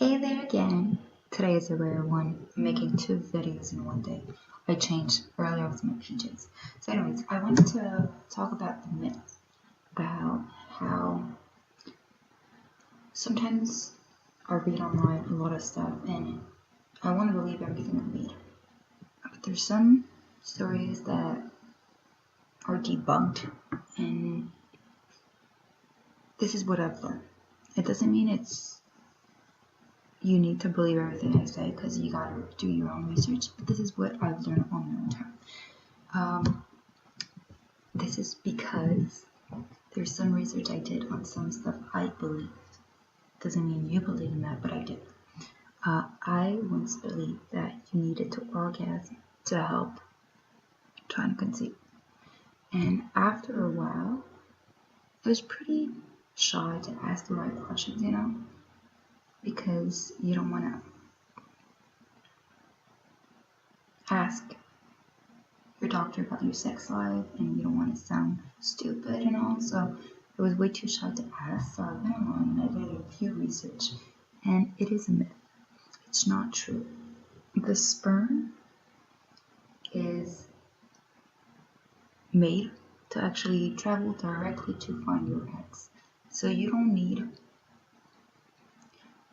Hey there again. Today is a rare one. I'm making 2 videos in one day. I changed earlier with my PJs. So anyways, I wanted to talk about the myth about how sometimes I read online a lot of stuff and I want to believe everything I read. But there's some stories that are debunked, and this is what I've learned. It doesn't mean you need to believe everything I say because you gotta do your own research. But this is what I've learned on my own time. This is because there's some research I did on some stuff I believe. Doesn't mean you believe in that, but I did. I once believed that you needed to orgasm to help trying to conceive. And after a while, I was pretty shy to ask the right questions, because you don't want to ask your doctor about your sex life and you don't want to sound stupid and all. So I was way too shy to ask. So I went online and I did a few research, and it is a myth. It's not true. The sperm is made to actually travel directly to find your eggs. So you don't need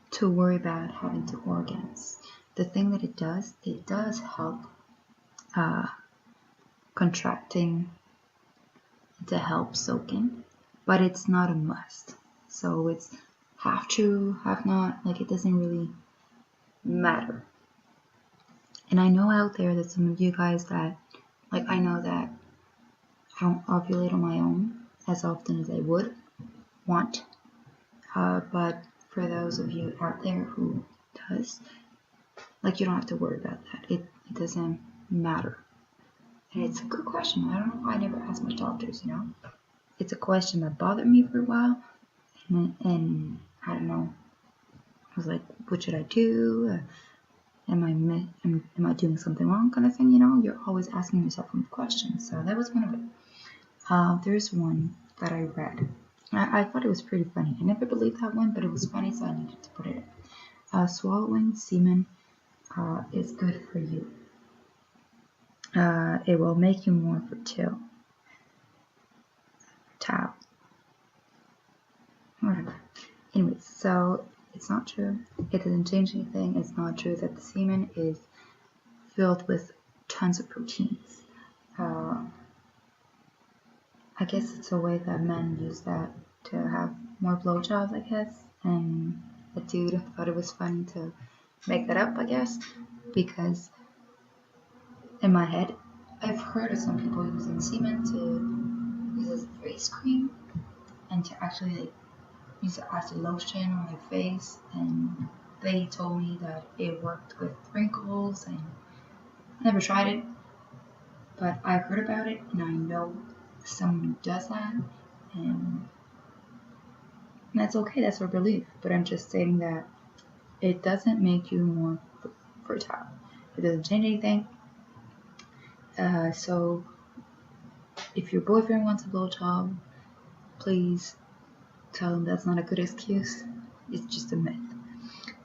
to worry about having to orgasm. The thing that it does help contracting to help soaking, but it's not a must. So it's half true, half not. Like, it doesn't really matter. And I know out there that some of you guys that, like, I know that I don't ovulate on my own as often as I would want. But for those of you out there who does, like, you don't have to worry about that. It doesn't matter. And it's a good question. I don't know why I never asked my doctors, It's a question that bothered me for a while. And I don't know. I was like, what should I do? Am I doing something wrong, kind of thing, You're always asking yourself questions. So that was one of it. There's one that I read. I thought it was pretty funny. I never believed that one, but it was funny, so I needed to put it in. Swallowing semen is good for you. It will make you more fertile. Whatever. Anyways, so it's not true. It doesn't change anything. It's not true that the semen is filled with tons of proteins. I guess it's a way that men use that to have more blowjobs, I guess. And a dude thought it was funny to make that up, I guess, because in my head, I've heard of some people using semen to use as a face cream and to actually use it as a lotion on their face, and they told me that it worked with wrinkles, and I never tried it, but I've heard about it, and I know someone who does that, and that's okay, that's their belief, but I'm just stating that it doesn't make you more fertile. It doesn't change anything. So if your boyfriend wants a blowjob, please tell him that's not a good excuse. It's just a myth.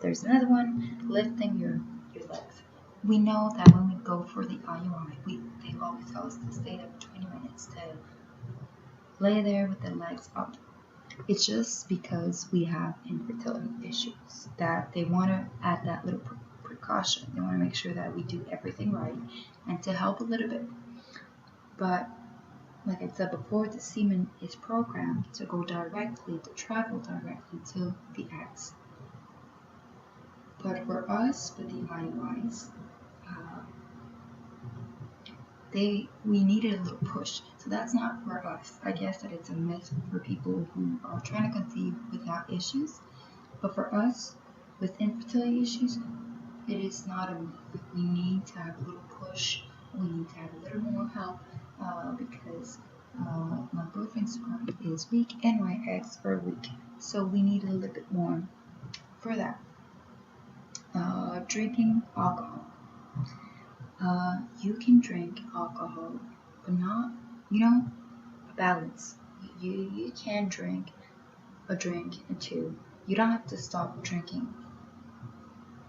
There's another one, lifting your legs. We know that when we go for the IUI, they always tell us to stay there for 20 minutes, to lay there with the legs up. It's just because we have infertility issues that they want to add that little precaution. They want to make sure that we do everything right and to help a little bit. But like I said before, the semen is programmed to go directly, to travel directly to the eggs. But for us, with the IUIs, we needed a little push. So that's not for us. I guess that it's a myth for people who are trying to conceive without issues. But for us, with infertility issues, it is not a myth. We need to have a little push. We need to have a little more help because my boyfriend's sperm is weak and my eggs are weak. So we need a little bit more for that. Drinking alcohol. You can drink alcohol, but not, a balance. You can drink a drink and two. You don't have to stop drinking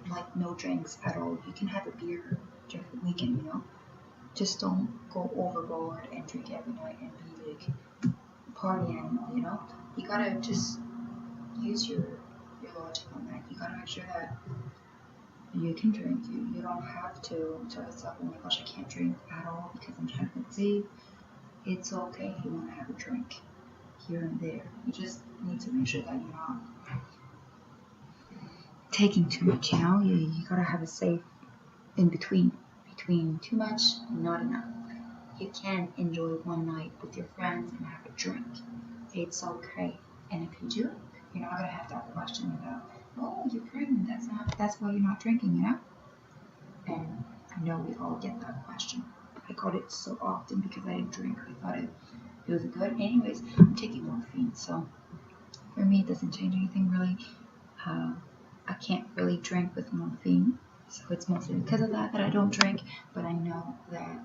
like no drinks at all. You can have a beer during the weekend, you know. Just don't go overboard and drink every night and be like party animal, you know. You gotta just use your logic on that. You gotta make sure that you can drink. You don't have to tell yourself, oh my gosh, I can't drink at all because I'm trying to conceive. It's okay if you want to have a drink here and there. You just need to make sure that you're not taking too much, you know. You gotta have a safe in between too much and not enough. You can enjoy one night with your friends and have a drink. It's okay. And if you do, you're not gonna have that question about, oh, you're pregnant. That's why you're not drinking, you know. And I know we all get that question. I got it so often because I didn't drink. I thought it was good. Anyways, I'm taking morphine, so for me it doesn't change anything really. I can't really drink with morphine, so it's mostly because of that I don't drink. But I know that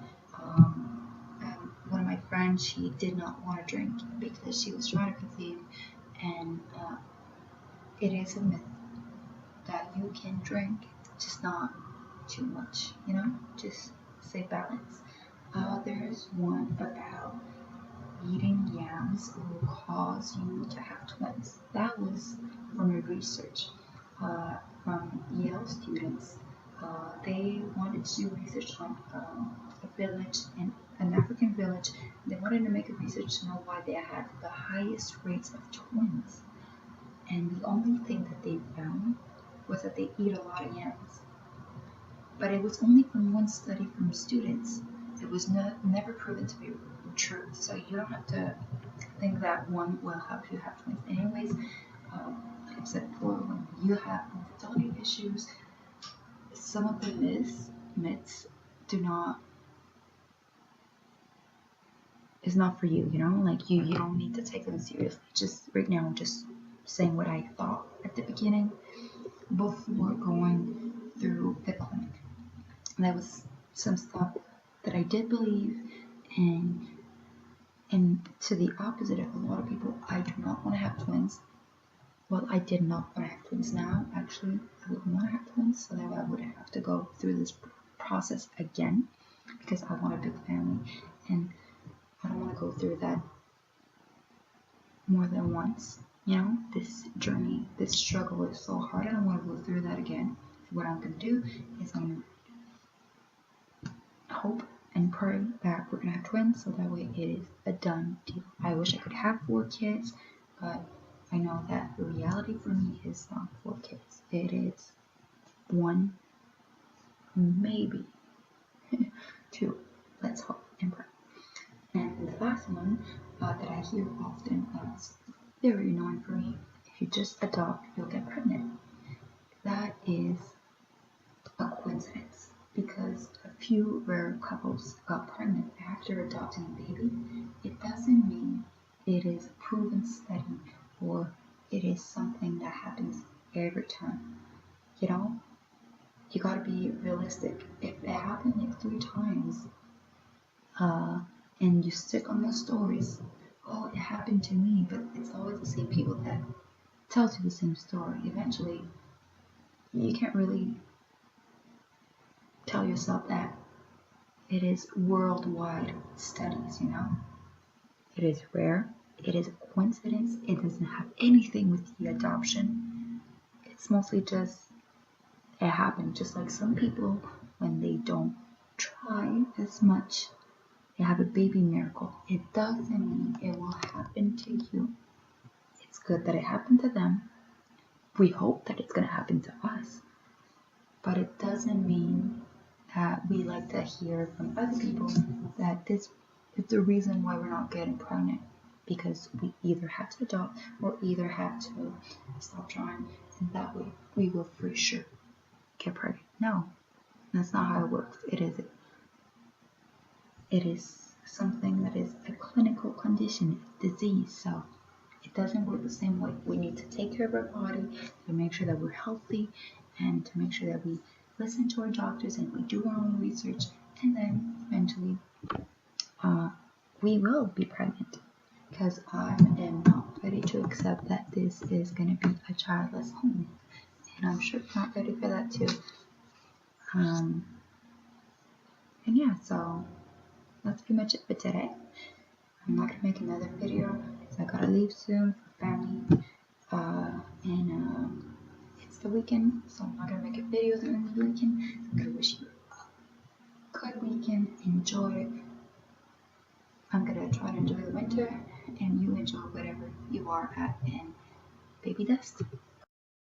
one of my friends, she did not want to drink because she was trying to conceive, and it is a myth that you can drink, just not too much, you know, just say balance. There's one about eating yams will cause you to have twins. That was from a research from Yale students. They wanted to do research on a village, in an African village. They wanted to make a research to know why they had the highest rates of twins. And the only thing that they found was that they eat a lot of yams. But it was only from one study from students. It was never proven to be true. So you don't have to think that one will help you have twins. Anyways, like I said before, when you have infertility issues, some of the myths is not for you, you know? Like you don't need to take them seriously. Just right now, I'm just saying what I thought at the beginning before going through the clinic. And that was some stuff that I did believe, and to the opposite of a lot of people, I do not want to have twins. Well, I did not want to have twins. Now, actually, I would want to have twins, so that I would have to go through this process again because I want a big family, and I don't want to go through that more than once. You know, this journey, this struggle is so hard. I don't want to go through that again. So what I'm going to do is I'm going to hope and pray that we're going to have twins, so that way it is a done deal. I wish I could have 4 kids, but I know that the reality for me is not 4 kids. It is 1, maybe 2. Let's hope and pray. And the last one that I hear often, and it's very annoying for me, if you just adopt, you'll get pregnant. That is a coincidence, because a few rare couples got pregnant after adopting a baby. It doesn't mean it is a proven study or it is something that happens every time. You know, you gotta be realistic. If it happened like 3 times, and you stick on those stories, oh, it happened to me, but it's always the same people that tells you the same story. Eventually, you can't really tell yourself that it is worldwide studies, you know. It is rare. It is a coincidence. It doesn't have anything with the adoption. It's mostly just it happened. Just like some people, when they don't try as much, they have a baby miracle. It doesn't mean it will happen to you. It's good that it happened to them. We hope that it's going to happen to us. But it doesn't mean that we like to hear from other people that this is the reason why we're not getting pregnant. Because we either have to adopt or either have to stop trying. And that way we will for sure get pregnant. No, that's not how it works. It is something that is a clinical condition, disease, so it doesn't work the same way. We need to take care of our body to make sure that we're healthy and to make sure that we listen to our doctors and we do our own research, and then eventually we will be pregnant, because I am not ready to accept that this is going to be a childless home. and I'm sure you're not ready for that too. And yeah, so that's pretty much it for today. I'm not gonna make another video because I gotta leave soon for family. And it's the weekend, so I'm not gonna make a video at the end of the weekend. I'm gonna wish you a good weekend. Enjoy it. I'm gonna try to enjoy the winter, and you enjoy whatever you are at in baby dust.